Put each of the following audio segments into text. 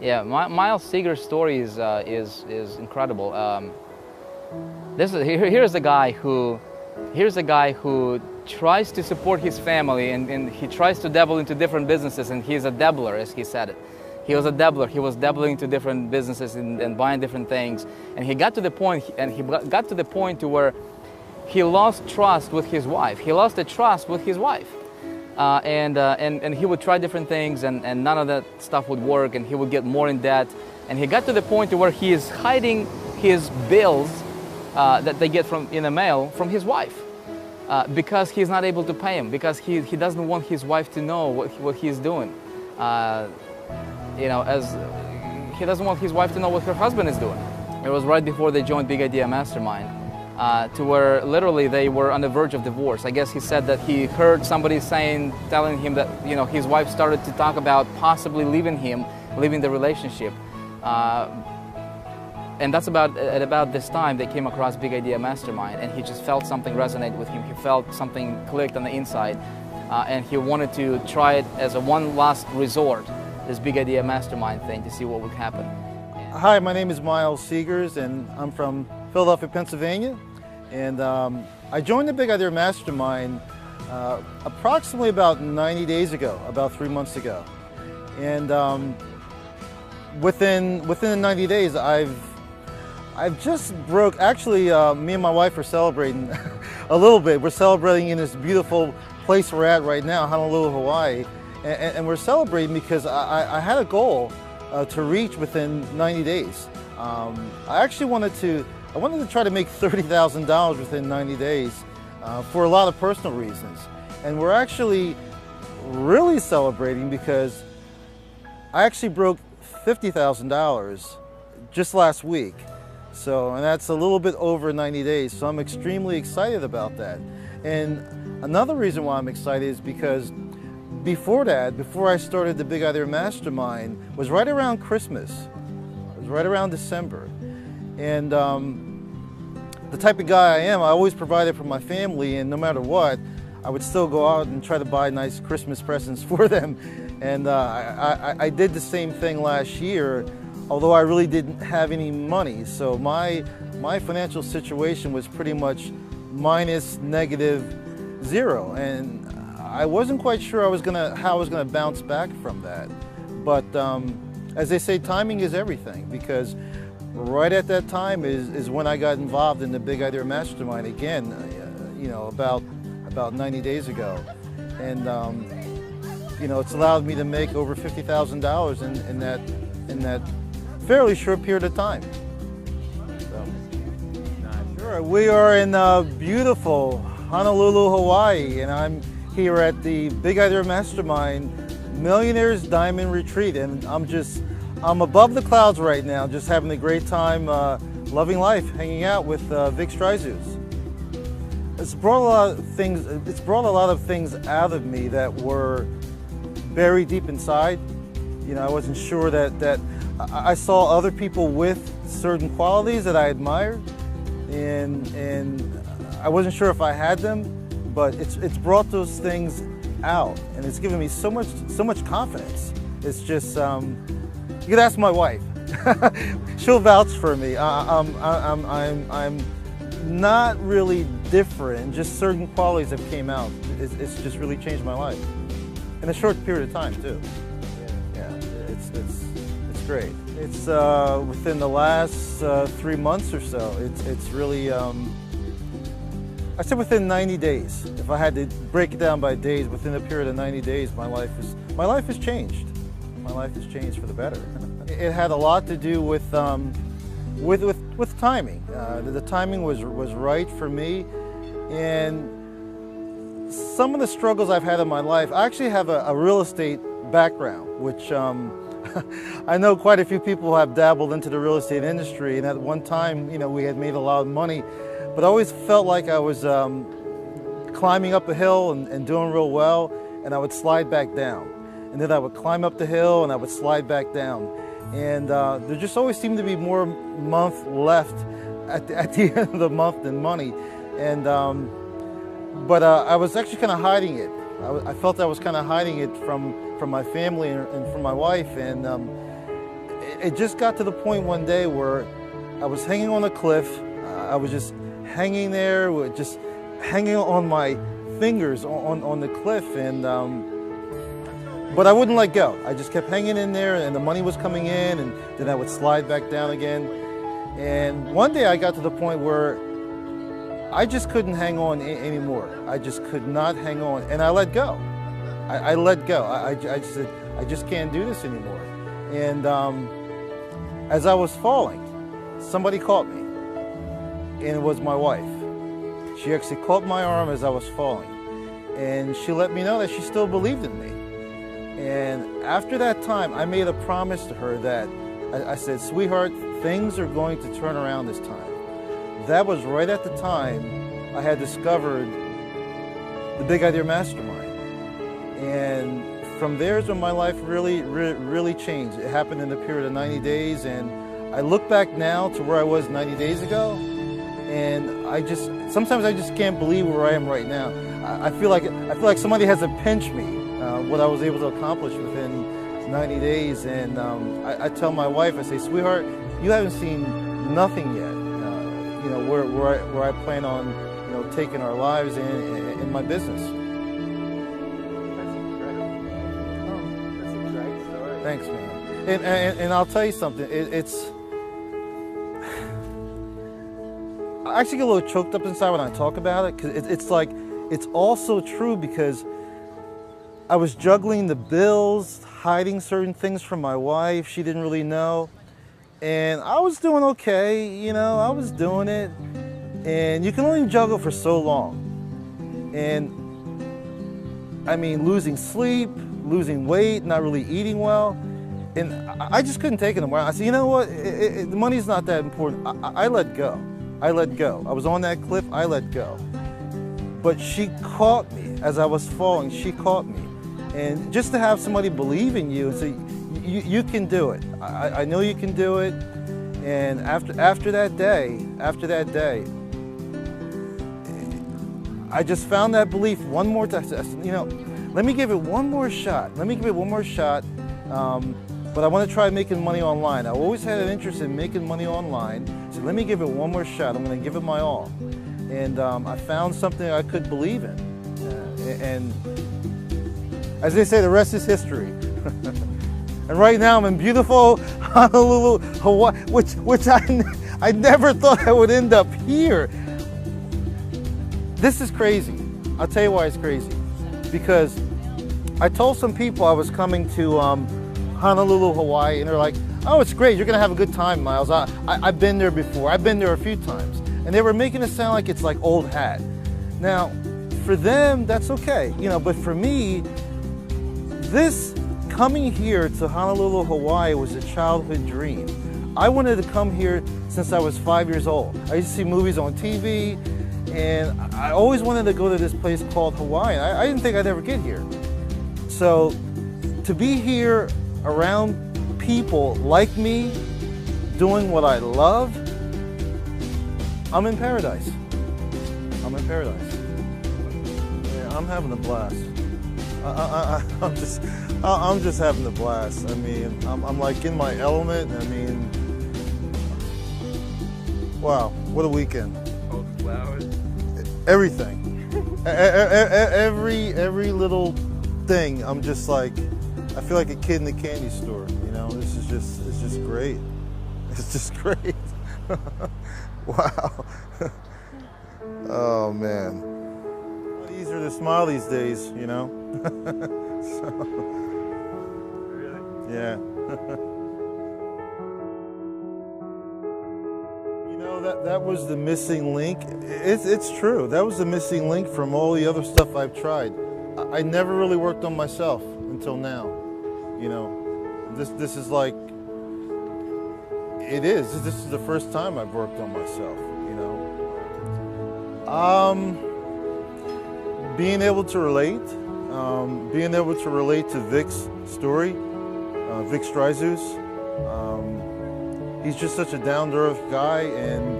Yeah, Miles Seeger's story is incredible. Here's a guy who tries to support his family, and he tries to dabble into different businesses, and he's a dabbler, as he said it. He was a dabbler. He was dabbling into different businesses and buying different things, and he got to the point to where he lost trust with his wife. He lost the trust with his wife. And he would try different things, and none of that stuff would work, and he would get more in debt. And he got to the point to where he is hiding his bills that they get in the mail from his wife because he's not able to pay him, because he doesn't want his wife to know what he's doing. As he doesn't want his wife to know what her husband is doing. It was right before they joined Big Idea Mastermind. To where literally they were on the verge of divorce. I guess he said that he heard somebody telling him that his wife started to talk about possibly leaving the relationship, and that's at about this time they came across Big Idea Mastermind, and he just felt something resonate with him. He felt something clicked on the inside, and he wanted to try it as a one last resort, this Big Idea Mastermind thing, to see what would happen. Hi, my name is Miles Seegers, and I'm from Philadelphia, Pennsylvania, and I joined the Big Idea Mastermind approximately about 90 days ago, about 3 months ago. And within the 90 days, I've just broke. Actually, me and my wife are celebrating a little bit. We're celebrating in this beautiful place we're at right now, Honolulu, Hawaii, and we're celebrating because I had a goal to reach within 90 days. I actually wanted to try to make $30,000 within 90 days for a lot of personal reasons. And we're actually really celebrating because I actually broke $50,000 just last week. And that's a little bit over 90 days. So I'm extremely excited about that. And another reason why I'm excited is because before I started the Big Idea Mastermind, was right around Christmas. It was right around December. And the type of guy I am, I always provided for my family, and no matter what, I would still go out and try to buy nice Christmas presents for them. And I did the same thing last year, although I really didn't have any money. So my financial situation was pretty much minus -0. And I wasn't quite sure how I was gonna bounce back from that. But as they say, timing is everything, because right at that time is when I got involved in the Big Idea Mastermind again, about 90 days ago. And it's allowed me to make over $50,000 in that fairly short period of time. So, sure. We are in beautiful Honolulu, Hawaii, and I'm here at the Big Idea Mastermind Millionaires Diamond Retreat, and I'm above the clouds right now, just having a great time, loving life, hanging out with Vic Strizheus. It's brought a lot of things out of me that were buried deep inside. I wasn't sure that I saw other people with certain qualities that I admired, and I wasn't sure if I had them, but it's brought those things out, and it's given me so much confidence. It's just you could ask my wife; she'll vouch for me. I'm not really different. Just certain qualities that came out. It's just really changed my life in a short period of time too. Yeah, it's great. It's within the last 3 months or so. It's really. I said within 90 days. If I had to break it down by days, within a period of 90 days, my life has changed. My life has changed for the better. It had a lot to do with timing. The timing was right for me, and some of the struggles I've had in my life. I actually have a real estate background, which I know quite a few people have dabbled into the real estate industry, and at one time, we had made a lot of money. But I always felt like I was climbing up a hill and doing real well, and I would slide back down. And then I would climb up the hill and I would slide back down. And there just always seemed to be more month left at the end of the month than money. And but I was actually kind of hiding it. I felt I was kind of hiding it from my family and from my wife. And it just got to the point one day where I was hanging on a cliff. I was just hanging there, just hanging on my fingers on the cliff, and but I wouldn't let go. I just kept hanging in there, and the money was coming in, and then I would slide back down again. And one day I got to the point where I just couldn't hang on anymore. I just could not hang on, and I let go. I let go. I just said, I just can't do this anymore. And as I was falling, somebody caught me, and it was my wife. She actually caught my arm as I was falling, and she let me know that she still believed in me. And after that time, I made a promise to her that I said, sweetheart, things are going to turn around this time. That was right at the time I had discovered the Big Idea Mastermind. And from there is when my life really changed. It happened in the period of 90 days, and I look back now to where I was 90 days ago, and sometimes I just can't believe where I am right now. I feel like somebody has to pinch me, what I was able to accomplish within 90 days. And I tell my wife, I say, sweetheart, you haven't seen nothing yet. You know, where I plan on, you know, taking our lives in my business. That's incredible. Oh, that's a great story. Thanks, man. And I'll tell you something. I actually get a little choked up inside when I talk about it, because it's like, it's also true, because I was juggling the bills, hiding certain things from my wife. She didn't really know. And I was doing okay, you know, I was doing it. And you can only juggle for so long. And I mean, losing sleep, losing weight, not really eating well. And I just couldn't take it anymore. I said, you know what, the money's not that important. I let go. I let go. I was on that cliff, I let go. But she caught me as I was falling, she caught me. And just to have somebody believe in you and say, you can do it. I know you can do it. And after that day, I just found that belief one more time. You know, let me give it one more shot. Let me give it one more shot. But I want to try making money online. I always had an interest in making money online. So let me give it one more shot. I'm going to give it my all. And I found something I could believe in. And as they say, the rest is history. And right now I'm in beautiful Honolulu, Hawaii, which I never thought I would end up here. This is crazy. I'll tell you why it's crazy. Because I told some people I was coming to Honolulu, Hawaii, and they're like, oh, it's great, you're gonna have a good time, Miles. I've been there before, I've been there a few times. And they were making it sound like it's like old hat. Now, for them, that's okay, you know, but for me, coming here to Honolulu, Hawaii was a childhood dream. I wanted to come here since I was 5 years old. I used to see movies on TV, and I always wanted to go to this place called Hawaii. I didn't think I'd ever get here. So to be here around people like me, doing what I love, I'm in paradise. I'm in paradise. Yeah, I'm having a blast. I'm just having a blast. I mean, I'm like in my element. I mean, wow, what a weekend. All the flowers. Everything. Every little thing. I'm just like, I feel like a kid in the candy store. You know, it's just great. It's just great. Wow. Oh man. It's easier to smile these days, you know. So, Really? yeah. You know, that was the missing link. It's true. That was the missing link from all the other stuff I've tried. I never really worked on myself until now. You know, this is like, this is the first time I've worked on myself, you know. Being able to relate to Vic's story, Vic Stryzus. He's just such a down-to-earth guy, and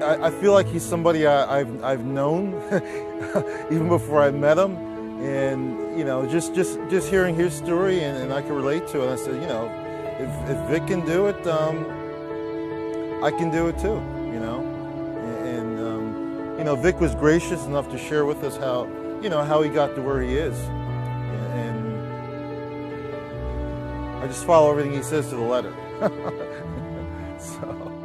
I feel like he's somebody I've known even before I met him, And you know, just hearing his story, and I can relate to it. And I said, you know, if Vic can do it, I can do it too. You know, and you know, Vic was gracious enough to share with us how, you know, how he got to where he is, and I just follow everything he says to the letter. So.